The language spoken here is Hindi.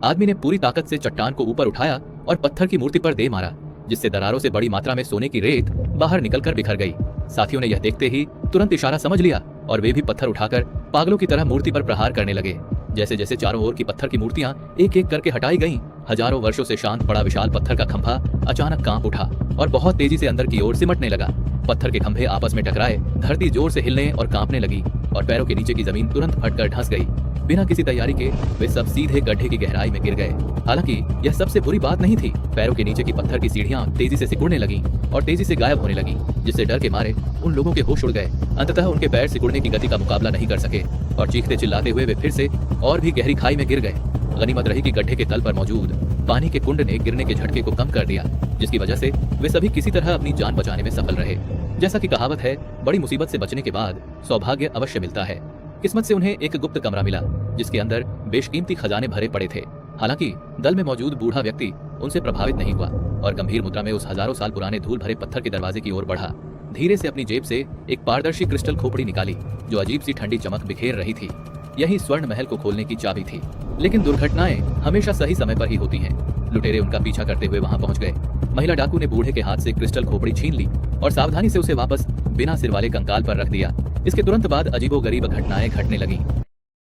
आदमी ने पूरी ताकत से चट्टान को ऊपर उठाया और पत्थर की मूर्ति पर दे मारा, जिससे दरारों से बड़ी मात्रा में सोने की रेत बाहर निकलकर बिखर गई। साथियों ने यह देखते ही तुरंत इशारा समझ लिया और वे भी पत्थर उठाकर पागलों की तरह मूर्ति पर प्रहार करने लगे। जैसे जैसे चारों ओर की पत्थर की मूर्तियां एक एक करके हटाई गईं, हजारों वर्षों से शांत पड़ा विशाल पत्थर का खंभा अचानक कांप उठा और बहुत तेजी से अंदर की ओर सिमटने लगा। पत्थर के खंभे आपस में टकराए, धरती जोर से हिलने और कांपने लगी और पैरों के नीचे की जमीन तुरंत फटकर धंस गई। बिना किसी तैयारी के वे सब सीधे गड्ढे की गहराई में गिर गए। हालांकि यह सबसे बुरी बात नहीं थी। पैरों के नीचे की पत्थर की सीढ़ियां तेजी से सिकुड़ने लगीं और तेजी से गायब होने लगीं, जिससे डर के मारे उन लोगों के होश उड़ गए। अंततः उनके पैर सिकुड़ने की गति का मुकाबला नहीं कर सके और चीखते चिल्लाते हुए वे फिर से और भी गहरी खाई में गिर गए। गनीमत रही कि गड्ढे के तल पर मौजूद पानी के कुंड ने गिरने के झटके को कम कर दिया, जिसकी वजह से वे सभी किसी तरह अपनी जान बचाने में सफल रहे। जैसा कि कहावत है, बड़ी मुसीबत से बचने के बाद सौभाग्य अवश्य मिलता है। किस्मत से उन्हें एक गुप्त कमरा मिला, जिसके अंदर बेशकीमती खजाने भरे पड़े थे। हालांकि दल में मौजूद बूढ़ा व्यक्ति उनसे प्रभावित नहीं हुआ और गंभीर मुद्रा में उस हजारों साल पुराने धूल भरे पत्थर के दरवाजे की ओर बढ़ा। धीरे से अपनी जेब से एक पारदर्शी क्रिस्टल खोपड़ी निकाली, जो अजीब सी ठंडी चमक बिखेर रही थी। यही स्वर्ण महल को खोलने की चाबी थी। लेकिन दुर्घटनाएं हमेशा सही समय पर ही होती हैं। लुटेरे उनका पीछा करते हुए वहां पहुंच गए। महिला डाकू ने बूढ़े के हाथ से क्रिस्टल खोपड़ी छीन ली और सावधानी से उसे वापस बिना सिर वाले कंकाल पर रख दिया। इसके तुरंत बाद अजीबोगरीब घटनाएं घटने लगीं।